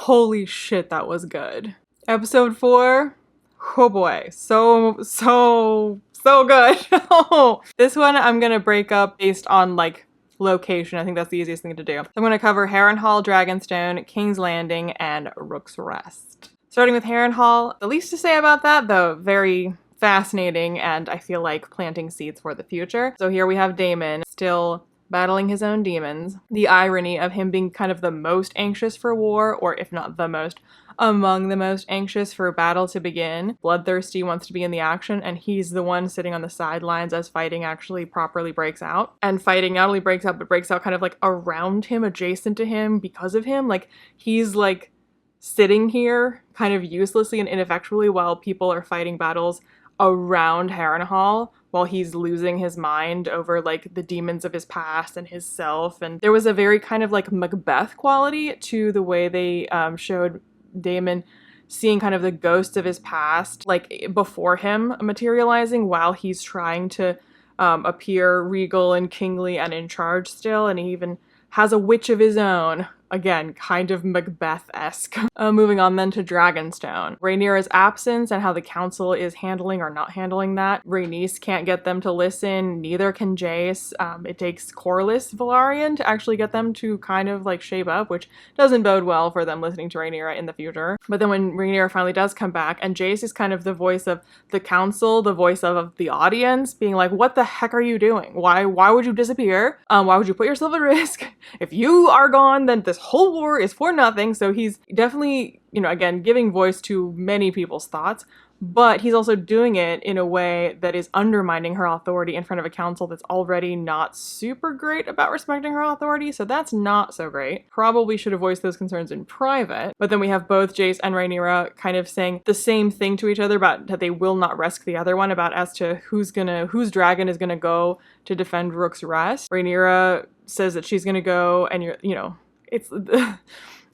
holy shit, that was good. Episode 4, oh boy, so good. This one I'm gonna break up based on like location. I think that's the easiest thing to do. I'm gonna cover Harrenhal, Dragonstone, King's Landing, and Rook's Rest. Starting with Harrenhal, the least to say about that, though very fascinating and I feel like planting seeds for the future. So here we have Daemon still battling his own demons. The irony of him being kind of the most anxious for war, or if not the most, among the most anxious for battle to begin. Bloodthirsty, wants to be in the action, and he's the one sitting on the sidelines as fighting actually properly breaks out. And fighting not only breaks out, but breaks out kind of like around him, adjacent to him, because of him. Like, he's like sitting here kind of uselessly and ineffectually while people are fighting battles around Harrenhal, while he's losing his mind over like the demons of his past and his self. And there was a very kind of like Macbeth quality to the way they showed Daemon seeing kind of the ghost of his past like before him materializing while he's trying to appear regal and kingly and in charge still, and he even has a witch of his own. Again, kind of Macbeth-esque. Moving on then to Dragonstone. Rhaenyra's absence and how the council is handling or not handling that. Rhaenys can't get them to listen, neither can Jace. It takes Corlys Velaryon to actually get them to kind of like shape up, which doesn't bode well for them listening to Rhaenyra in the future. But then when Rhaenyra finally does come back, and Jace is kind of the voice of the council, the voice of the audience, being like, what the heck are you doing? Why would you disappear? Why would you put yourself at risk? If you are gone, then this whole war is for nothing. So he's definitely, you know, again, giving voice to many people's thoughts, but he's also doing it in a way that is undermining her authority in front of a council that's already not super great about respecting her authority. So that's not so great. Probably should have voiced those concerns in private. But then we have both Jace and Rhaenyra kind of saying the same thing to each other about that they will not risk the other one, about as to whose dragon is gonna go to defend Rook's Rest. Rhaenyra says that she's gonna go, and it's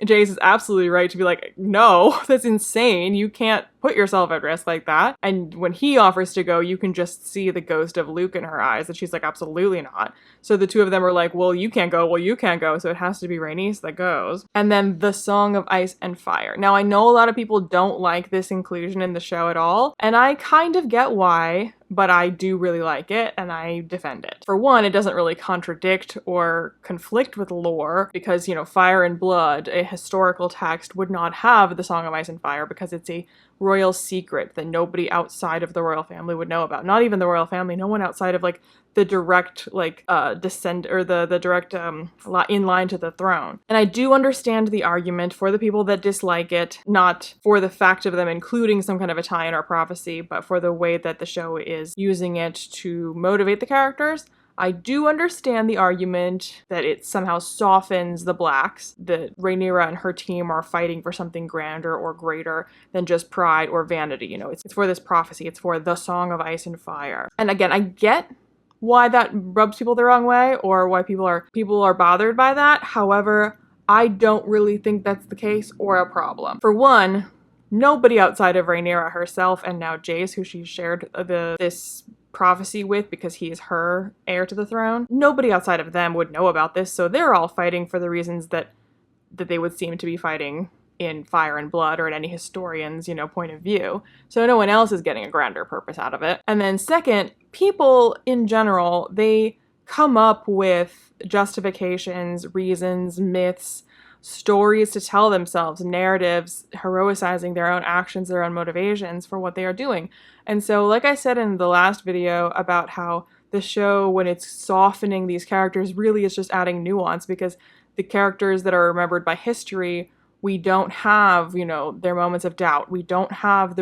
Jace is absolutely right to be like, no, that's insane. You can't put yourself at risk like that. And when he offers to go, you can just see the ghost of Luke in her eyes, and she's like, absolutely not. So the two of them are like, well, you can't go, well, you can't go. So it has to be Rhaenys that goes. And then the Song of Ice and Fire. Now, I know a lot of people don't like this inclusion in the show at all, and I kind of get why, but I do really like it, and I defend it. For one, it doesn't really contradict or conflict with lore, because, Fire and Blood, a historical text, would not have the Song of Ice and Fire because it's a royal secret that nobody outside of the royal family would know about. Not even the royal family, no one outside of like the direct descent or the direct in line to the throne. And I do understand the argument for the people that dislike it, not for the fact of them including some kind of a tie-in or prophecy, but for the way that the show is using it to motivate the characters. I do understand the argument that it somehow softens the blacks, that Rhaenyra and her team are fighting for something grander or greater than just pride or vanity. It's for this prophecy. It's for the Song of Ice and Fire. And again, I get why that rubs people the wrong way, or why people are bothered by that. However, I don't really think that's the case or a problem. For one, nobody outside of Rhaenyra herself and now Jace, who she shared this prophecy with because he is her heir to the throne, nobody outside of them would know about this, so they're all fighting for the reasons that they would seem to be fighting in Fire and Blood or in any historian's, point of view. So no one else is getting a grander purpose out of it. And then second, people in general, they come up with justifications, reasons, myths, stories to tell themselves, narratives, heroicizing their own actions, their own motivations for what they are doing. And so, like I said in the last video about how the show, when it's softening these characters, really is just adding nuance, because the characters that are remembered by history, we don't have, their moments of doubt. We don't have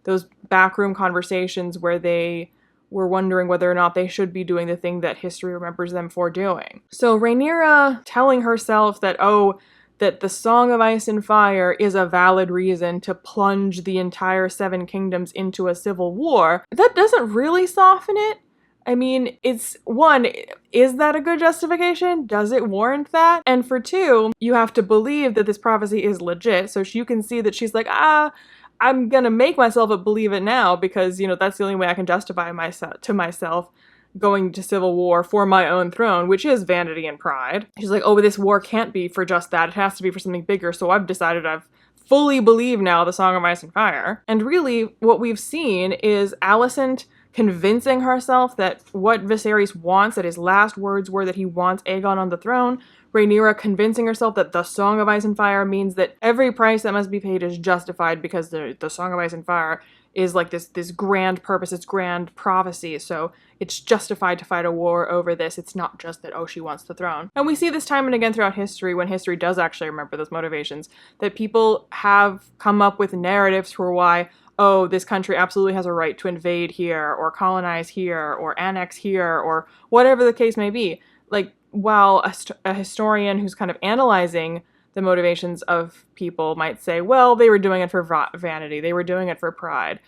those backroom conversations where they were wondering whether or not they should be doing the thing that history remembers them for doing. So Rhaenyra telling herself that the Song of Ice and Fire is a valid reason to plunge the entire Seven Kingdoms into a civil war, that doesn't really soften it. I mean, it's one, is that a good justification? Does it warrant that? And for two, you have to believe that this prophecy is legit, so you can see that she's like, I'm gonna make myself believe it now because, that's the only way I can justify myself going to civil war for my own throne, which is vanity and pride. She's like, oh, but this war can't be for just that. It has to be for something bigger. So I've decided I've fully believe now the Song of Ice and Fire. And really, what we've seen is Alicent convincing herself that what Viserys wants, that his last words were that he wants Aegon on the throne. Rhaenyra convincing herself that the Song of Ice and Fire means that every price that must be paid is justified because the Song of Ice and Fire is like this grand purpose, it's grand prophecy, so it's justified to fight a war over this. It's not just that, oh, she wants the throne. And we see this time and again throughout history, when history does actually remember those motivations, that people have come up with narratives for why, oh, this country absolutely has a right to invade here, or colonize here, or annex here, or whatever the case may be. Like, while a historian who's kind of analyzing the motivations of people might say, well, they were doing it for vanity, they were doing it for pride.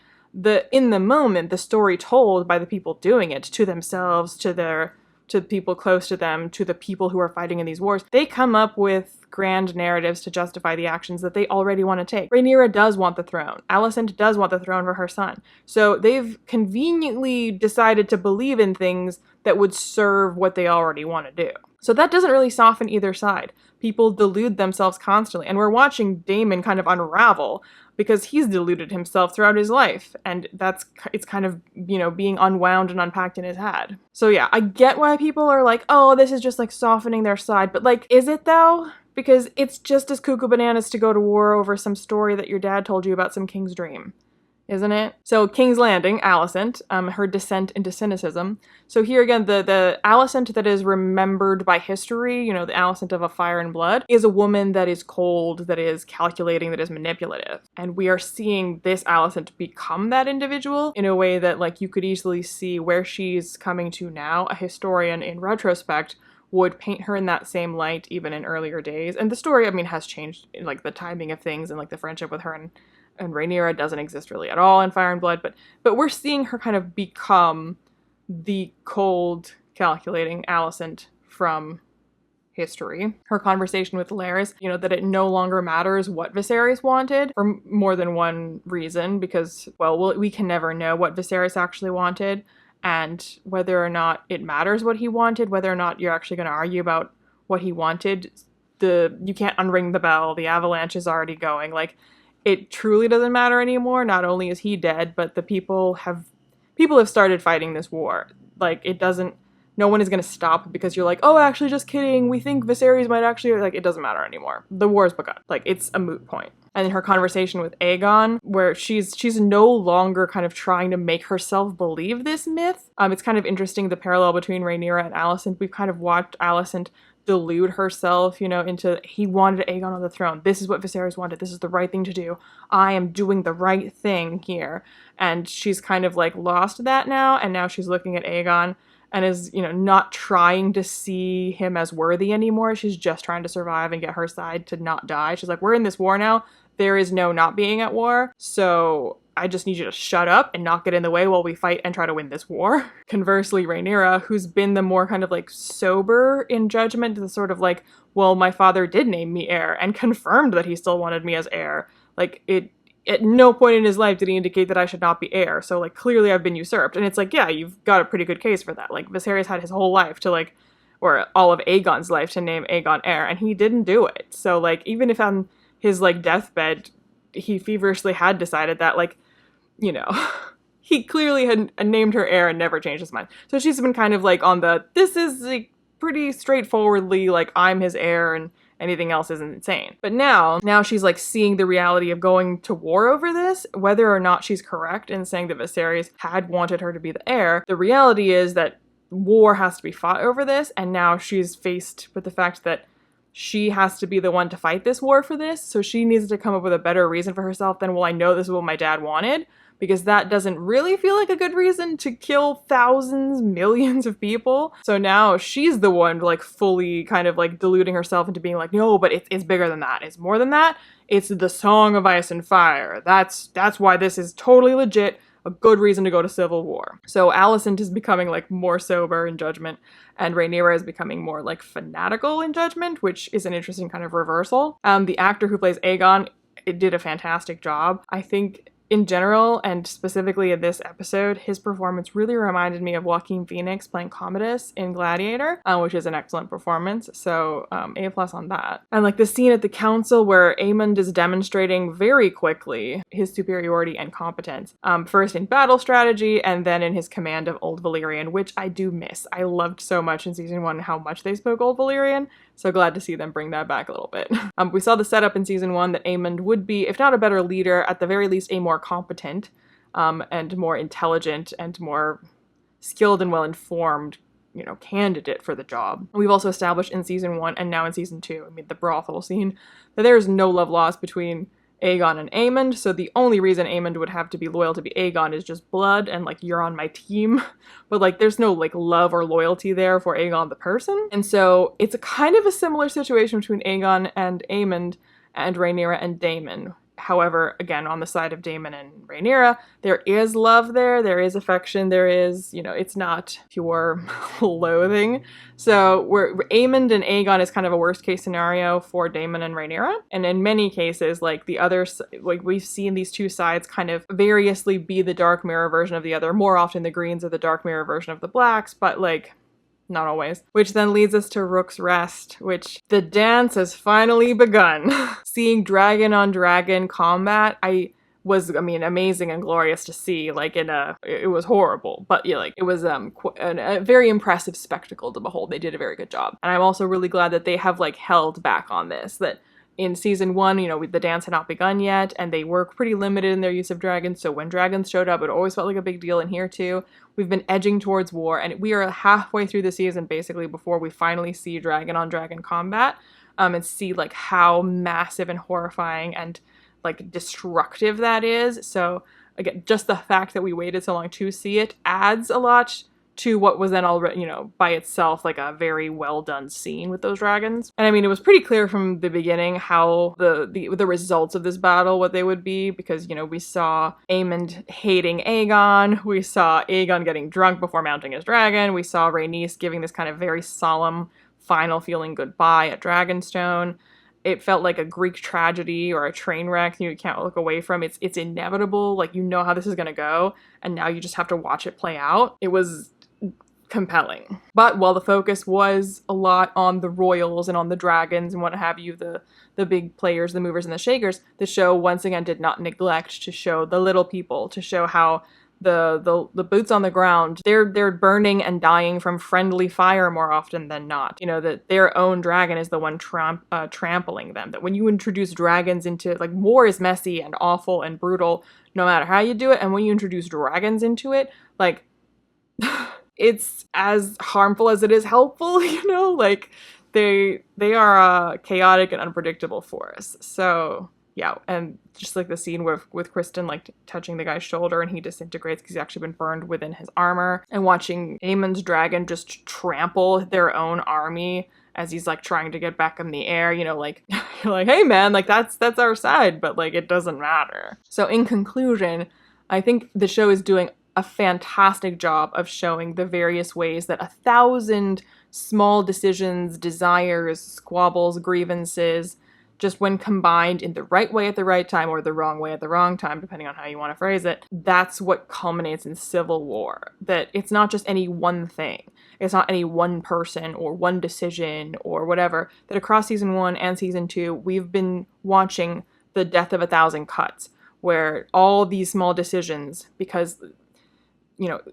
In the moment, the story told by the people doing it, to themselves, to people close to them, to the people who are fighting in these wars, they come up with grand narratives to justify the actions that they already want to take. Rhaenyra does want the throne. Alicent does want the throne for her son. So they've conveniently decided to believe in things that would serve what they already want to do. So that doesn't really soften either side. People delude themselves constantly, and we're watching Daemon kind of unravel because he's deluded himself throughout his life, and it's kind of, being unwound and unpacked in his head. So yeah, I get why people are like, oh, this is just like softening their side, but like, is it though? Because it's just as cuckoo bananas to go to war over some story that your dad told you about some king's dream, isn't it? So King's Landing, Alicent, her descent into cynicism. So here again, the Alicent that is remembered by history, the Alicent of A Fire and Blood, is a woman that is cold, that is calculating, that is manipulative. And we are seeing this Alicent become that individual in a way that, like, you could easily see where she's coming to now. A historian, in retrospect, would paint her in that same light even in earlier days. And the story, has changed, like, the timing of things and, like, the friendship with her and Rhaenyra doesn't exist really at all in Fire and Blood, but we're seeing her kind of become the cold, calculating Alicent from history. Her conversation with Larys, that it no longer matters what Viserys wanted for more than one reason, because, well, we can never know what Viserys actually wanted, and whether or not it matters what he wanted, whether or not you're actually going to argue about what he wanted, you can't unring the bell, the avalanche is already going, like, it truly doesn't matter anymore. Not only is he dead, but the people have started fighting this war. Like, no one is going to stop because you're like, oh, actually, just kidding. We think Viserys might actually, like, it doesn't matter anymore. The war's begun. Like, it's a moot point. And in her conversation with Aegon, where she's no longer kind of trying to make herself believe this myth. It's kind of interesting, the parallel between Rhaenyra and Alicent. We've kind of watched Alicent delude herself, into he wanted Aegon on the throne. This is what Viserys wanted. This is the right thing to do. I am doing the right thing here. And she's kind of like lost that now. And now she's looking at Aegon and is, not trying to see him as worthy anymore. She's just trying to survive and get her side to not die. She's like, we're in this war now. There is no not being at war. So I just need you to shut up and not get in the way while we fight and try to win this war. Conversely, Rhaenyra, who's been the more kind of like sober in judgment, the sort of like, well, my father did name me heir and confirmed that he still wanted me as heir. Like, at no point in his life did he indicate that I should not be heir. So, like, clearly I've been usurped. And it's like, yeah, you've got a pretty good case for that. Like, Viserys had his whole life to, like, or all of Aegon's life to name Aegon heir, and he didn't do it. So, like, even if on his, like, deathbed, he feverishly had decided that, like, he clearly had named her heir and never changed his mind. So she's been kind of, like, on this is, like, pretty straightforwardly, like, I'm his heir and anything else isn't insane. But now she's, like, seeing the reality of going to war over this, whether or not she's correct in saying that Viserys had wanted her to be the heir. The reality is that war has to be fought over this, and now she's faced with the fact that she has to be the one to fight this war for this, so she needs to come up with a better reason for herself than, well, I know this is what my dad wanted, because that doesn't really feel like a good reason to kill thousands, millions of people. So now she's the one, like, fully kind of, like, deluding herself into being like, no, but it's bigger than that. It's more than that. It's the Song of Ice and Fire. That's why this is totally legit, a good reason to go to civil war. So Alicent is becoming, like, more sober in judgment, and Rhaenyra is becoming more, like, fanatical in judgment, which is an interesting kind of reversal. The actor who plays Aegon, it did a fantastic job. I think in general, and specifically in this episode, his performance really reminded me of Joaquin Phoenix playing Commodus in Gladiator, which is an excellent performance. So A+ on that. And like the scene at the council where Aemond is demonstrating very quickly his superiority and competence, first in battle strategy and then in his command of Old Valyrian, which I do miss. I loved so much in season 1 how much they spoke Old Valyrian. So glad to see them bring that back a little bit. We saw the setup in season 1 that Aemond would be, if not a better leader, at the very least a more competent and more intelligent and more skilled and well-informed, candidate for the job. We've also established in season 1 and now in season 2, the brothel scene, that there is no love lost between Aegon and Aemond, so the only reason Aemond would have to be loyal to be Aegon is just blood and like you're on my team, but like there's no like love or loyalty there for Aegon the person. And so it's a kind of a similar situation between Aegon and Aemond and Rhaenyra and Daemon. However, again, on the side of Daemon and Rhaenyra, there is love there is affection, there is, it's not pure loathing. So Aemond and Aegon is kind of a worst case scenario for Daemon and Rhaenyra. And in many cases, like the others, like we've seen these two sides kind of variously be the dark mirror version of the other. More often the greens are the dark mirror version of the blacks, but like not always. Which then leads us to Rook's Rest, which the dance has finally begun. Seeing dragon on dragon combat, was amazing and glorious to see. Like it was horrible, but it was a very impressive spectacle to behold. They did a very good job. And I'm also really glad that they have like held back on this, that in season 1, the dance had not begun yet, and they were pretty limited in their use of dragons, so when dragons showed up, it always felt like a big deal. And here too, we've been edging towards war, and we are halfway through the season, basically, before we finally see dragon-on-dragon combat, and see, like, how massive and horrifying and, like, destructive that is. So, again, just the fact that we waited so long to see it adds a lot to what was then already, by itself, like a very well done scene with those dragons. And it was pretty clear from the beginning how the results of this battle, what they would be, because, we saw Aemond hating Aegon, we saw Aegon getting drunk before mounting his dragon, we saw Rhaenys giving this kind of very solemn final feeling goodbye at Dragonstone. It felt like a Greek tragedy or a train wreck you can't look away from. It's inevitable, like how this is gonna go, and now you just have to watch it play out. It was compelling. But while the focus was a lot on the royals and on the dragons and what have you, the big players, the movers and the shakers, the show once again did not neglect to show the little people, to show how the boots on the ground, they're burning and dying from friendly fire more often than not. That their own dragon is the one trampling them. That when you introduce dragons into, like, war is messy and awful and brutal no matter how you do it, and when you introduce dragons into it, like it's as harmful as it is helpful, like they are a chaotic and unpredictable force. So yeah, and just like the scene with Kristen like touching the guy's shoulder and he disintegrates because he's actually been burned within his armor, and watching Aemon's dragon just trample their own army as he's like trying to get back in the air, like you're like, hey man, like that's our side, but like it doesn't matter. So in conclusion, I think the show is doing a fantastic job of showing the various ways that 1,000 small decisions, desires, squabbles, grievances, just when combined in the right way at the right time or the wrong way at the wrong time, depending on how you want to phrase it, that's what culminates in civil war. That it's not just any one thing. It's not any one person or one decision or whatever. That across season 1 and season 2, we've been watching the death of 1,000 cuts, where all these small decisions, because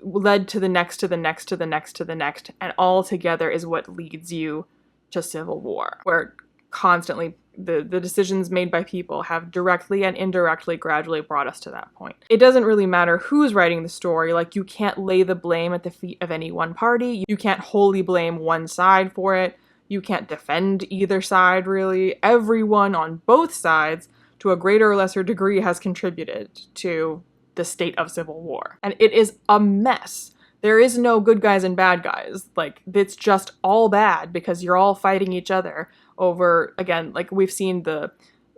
led to the next, to the next, to the next, to the next, and all together is what leads you to civil war, where constantly the decisions made by people have directly and indirectly gradually brought us to that point. It doesn't really matter who's writing the story, like you can't lay the blame at the feet of any one party, you can't wholly blame one side for it, you can't defend either side really. Everyone on both sides, to a greater or lesser degree, has contributed to the state of civil war. And it is a mess. There is no good guys and bad guys. Like, it's just all bad because you're all fighting each other over, again, like we've seen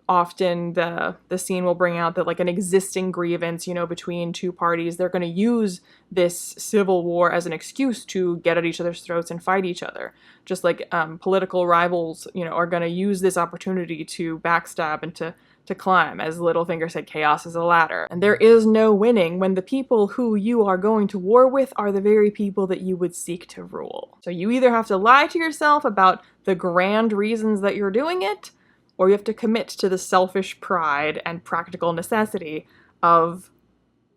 often the scene will bring out that like an existing grievance, between two parties, they're going to use this civil war as an excuse to get at each other's throats and fight each other. Just like political rivals, are going to use this opportunity to backstab and to to climb. As Littlefinger said, chaos is a ladder. And there is no winning when the people who you are going to war with are the very people that you would seek to rule. So you either have to lie to yourself about the grand reasons that you're doing it, or you have to commit to the selfish pride and practical necessity of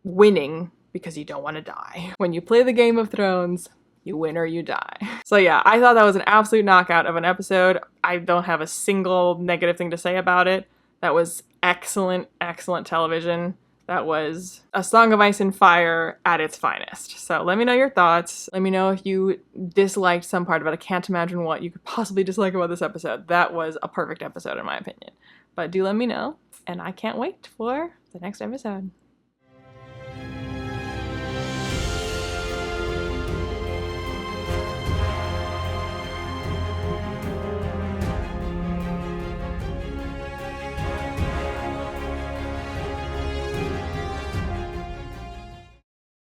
winning because you don't want to die. When you play the Game of Thrones, you win or you die. So yeah, I thought that was an absolute knockout of an episode. I don't have a single negative thing to say about it. That was excellent, excellent television. That was A Song of Ice and Fire at its finest. So let me know your thoughts. Let me know if you disliked some part of it. I can't imagine what you could possibly dislike about this episode. That was a perfect episode in my opinion. But do let me know, and I can't wait for the next episode.